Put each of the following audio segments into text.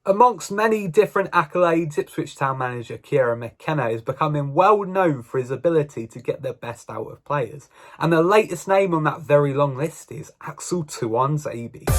Amongst many different accolades, Ipswich Town manager Kieran McKenna is becoming well known for his ability to get the best out of players. And the latest name on that very long list is Axel Tuanzebe.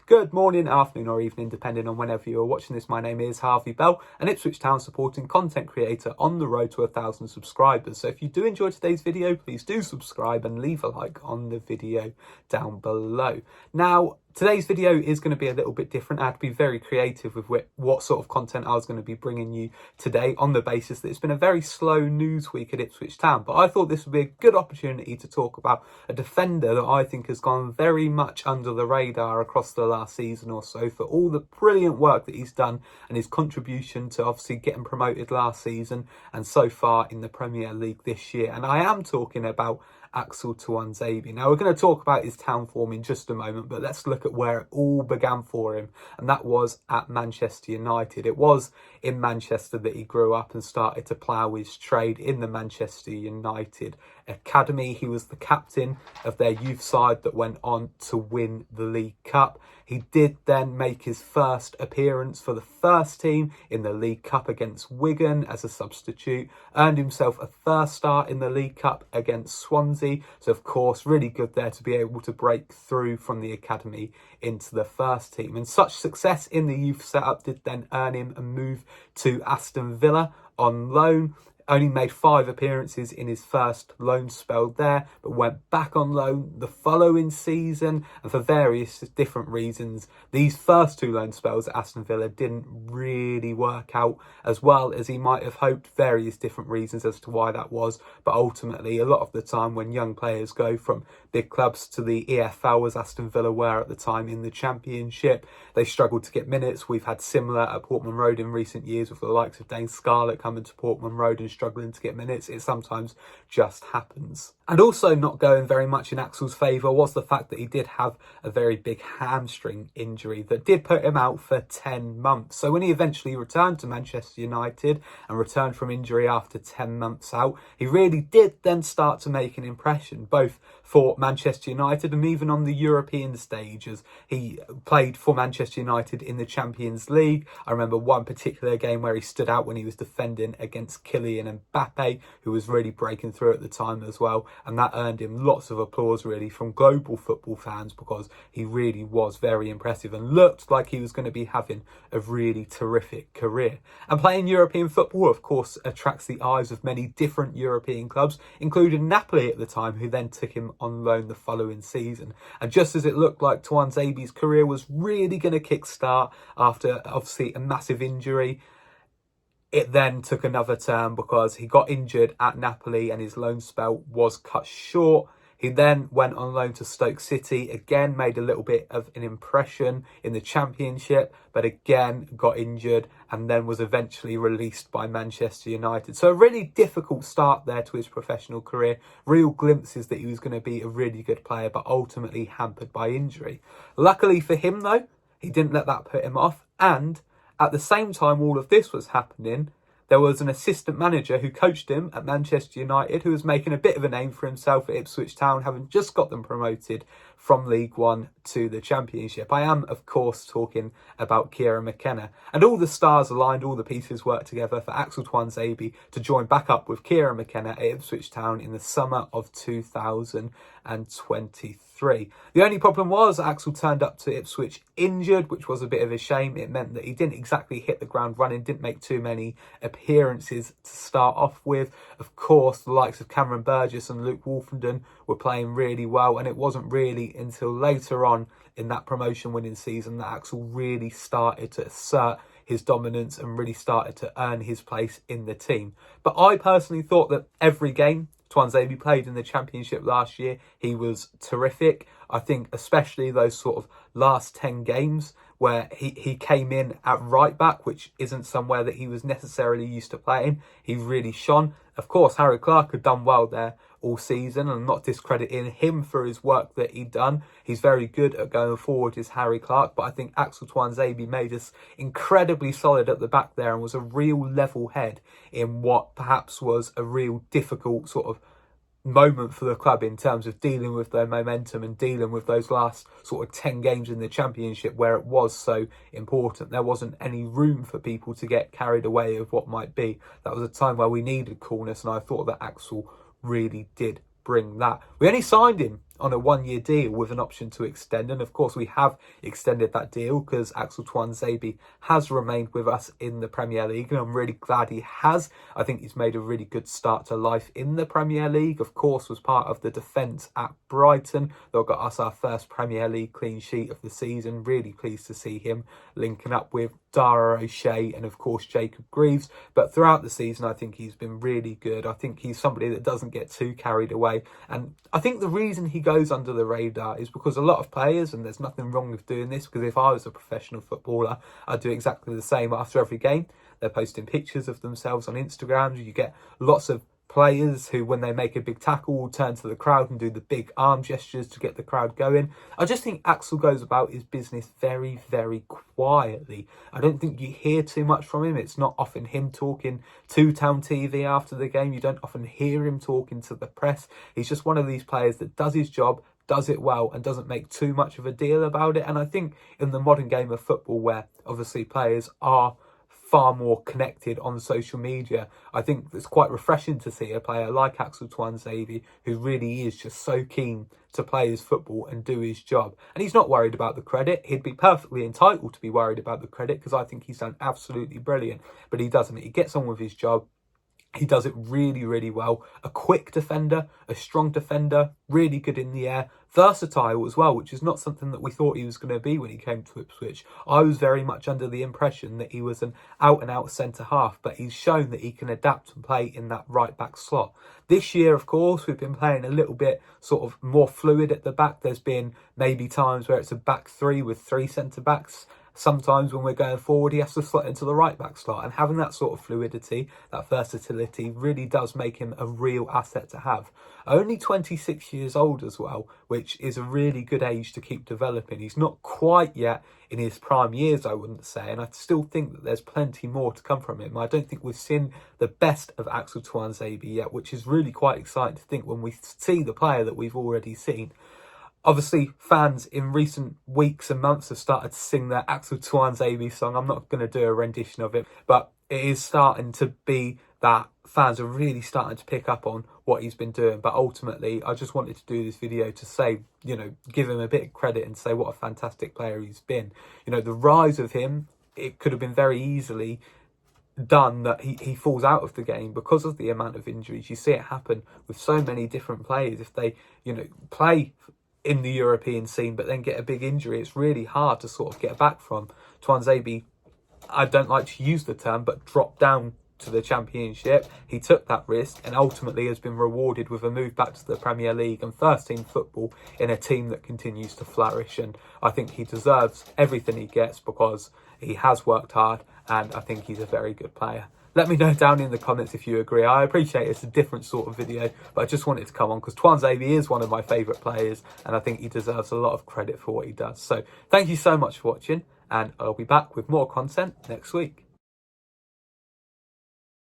Good morning, afternoon or evening, depending on whenever you are watching this. My name is Harvey Bell, an Ipswich Town supporting content creator on the road to 1,000 subscribers. So if you do enjoy today's video, please do subscribe and leave a like on the video down below. Now, today's video is going to be a little bit different. I had to be very creative with what sort of content I was going to be bringing you today, on the basis that it's been a very slow news week at Ipswich Town. But I thought this would be a good opportunity to talk about a defender that I think has gone very much under the radar across the last season or so, for all the brilliant work that he's done and his contribution to obviously getting promoted last season and so far in the Premier League this year. And I am talking about Axel Tuanzebe. Now, we're going to talk about his Town form in just a moment, but let's look at where it all began for him, and that was at Manchester United. It was in Manchester that he grew up and started to plough his trade in the Manchester United academy. He was the captain of their youth side that went on to win the League Cup. He did then make his first appearance for the first team in the League Cup against Wigan as a substitute, earned himself a first start in the League Cup against Swansea. So, of course, really good there to be able to break through from the academy into the first team. And such success in the youth setup did then earn him a move to Aston Villa on loan. Only made 5 appearances in his first loan spell there, but went back on loan the following season. And for various different reasons, these first 2 loan spells at Aston Villa didn't really work out as well as he might have hoped. Various different reasons as to why that was. But ultimately, a lot of the time when young players go from big clubs to the EFL, as Aston Villa were at the time in the Championship, they struggled to get minutes. We've had similar at Portman Road in recent years, with the likes of Dane Scarlett coming to Portman Road and struggling to get minutes. It sometimes just happens. And also not going very much in Axel's favour was the fact that he did have a very big hamstring injury that did put him out for 10 months. So when he eventually returned to Manchester United and returned from injury after 10 months out, he really did then start to make an impression, both for Manchester United and even on the European stage, as he played for Manchester United in the Champions League. I remember one particular game where he stood out when he was defending against Kieran McKenna, who was really breaking through at the time as well. And that earned him lots of applause really from global football fans, because he really was very impressive and looked like he was going to be having a really terrific career. And playing European football, of course, attracts the eyes of many different European clubs, including Napoli at the time, who then took him on loan the following season. And just as it looked like Tuanzebe's career was really going to kickstart after obviously a massive injury, it then took another turn because he got injured at Napoli and his loan spell was cut short. He then went on loan to Stoke City, again made a little bit of an impression in the Championship, but again got injured and then was eventually released by Manchester United. So a really difficult start there to his professional career. Real glimpses that he was going to be a really good player, but ultimately hampered by injury. Luckily for him though, he didn't let that put him off, and at the same time all of this was happening, there was an assistant manager who coached him at Manchester United, who was making a bit of a name for himself at Ipswich Town, having just got them promoted from League One to the Championship. I am, of course, talking about Kieran McKenna. And all the stars aligned, all the pieces worked together for Axel Tuanzebe to join back up with Kieran McKenna at Ipswich Town in the summer of 2023. The only problem was Axel turned up to Ipswich injured, which was a bit of a shame. It meant that he didn't exactly hit the ground running, didn't make too many appearances to start off with. Of course, the likes of Cameron Burgess and Luke Wolfenden were playing really well, and it wasn't really until later on in that promotion winning season that Axel really started to assert his dominance and really started to earn his place in the team. But I personally thought that every game Tuanzebe played in the Championship last year, he was terrific. I think especially those sort of last 10 games where he came in at right back, which isn't somewhere that he was necessarily used to playing. He really shone. Of course, Harry Clarke had done well there all season, and I'm not discrediting him for his work that he'd done. He's very good at going forward, is Harry Clarke, but I think Axel Tuanzebe made us incredibly solid at the back there and was a real level head in what perhaps was a real difficult sort of moment for the club in terms of dealing with their momentum and dealing with those last sort of 10 games in the Championship where it was so important. There wasn't any room for people to get carried away of what might be. That was a time where we needed coolness, and I thought that Axel really did bring that. We only signed him on a 1-year deal with an option to extend, and of course we have extended that deal because Axel Tuanzebe has remained with us in the Premier League, and I'm really glad he has. I think he's made a really good start to life in the Premier League. Of course, was part of the defence at Brighton that got us our first Premier League clean sheet of the season. Really pleased to see him linking up with Dara O'Shea and of course Jacob Greaves. But throughout the season, I think he's been really good. I think he's somebody that doesn't get too carried away, and I think the reason he goes under the radar is because a lot of players, and there's nothing wrong with doing this, because if I was a professional footballer, I'd do exactly the same after every game. They're posting pictures of themselves on Instagram. You get lots of players who, when they make a big tackle, will turn to the crowd and do the big arm gestures to get the crowd going. I just think Axel goes about his business very, very quietly. I don't think you hear too much from him. It's not often him talking to Town TV after the game. You don't often hear him talking to the press. He's just one of these players that does his job, does it well, and doesn't make too much of a deal about it. And I think in the modern game of football, where obviously players are far more connected on social media, I think it's quite refreshing to see a player like Axel Tuanzebe who really is just so keen to play his football and do his job. And he's not worried about the credit. He'd be perfectly entitled to be worried about the credit because I think he's done absolutely brilliant, but he doesn't. He gets on with his job. He does it really, really well. A quick defender, a strong defender, really good in the air, versatile as well, which is not something that we thought he was going to be when he came to Ipswich. I was very much under the impression that he was an out-and-out centre-half, but he's shown that he can adapt and play in that right-back slot. This year, of course, we've been playing a little bit sort of more fluid at the back. There's been maybe times where it's a back three with 3 centre-backs. Sometimes when we're going forward, he has to slot into the right back slot, and having that sort of fluidity, that versatility, really does make him a real asset to have. Only 26 years old as well, which is a really good age to keep developing. He's not quite yet in his prime years, I wouldn't say, and I still think that there's plenty more to come from him. I don't think we've seen the best of Axel Tuanzebe yet, which is really quite exciting to think when we see the player that we've already seen. Obviously, fans in recent weeks and months have started to sing their Axel Tuanzebe song. I'm not going to do a rendition of it, but it is starting to be that fans are really starting to pick up on what he's been doing. But ultimately, I just wanted to do this video to say, give him a bit of credit and say what a fantastic player he's been. The rise of him, it could have been very easily done that he falls out of the game because of the amount of injuries. You see it happen with so many different players. If they, play in the European scene but then get a big injury, it's really hard to sort of get back from. Tuanzebe, I don't like to use the term, but dropped down to the Championship. He took that risk and ultimately has been rewarded with a move back to the Premier League and first team football in a team that continues to flourish. And I think he deserves everything he gets because he has worked hard, and I think he's a very good player. Let me know down in the comments if you agree. I appreciate it's a different sort of video, but I just wanted to come on because Tuanzebe is one of my favourite players, and I think he deserves a lot of credit for what he does. So thank you so much for watching, and I'll be back with more content next week.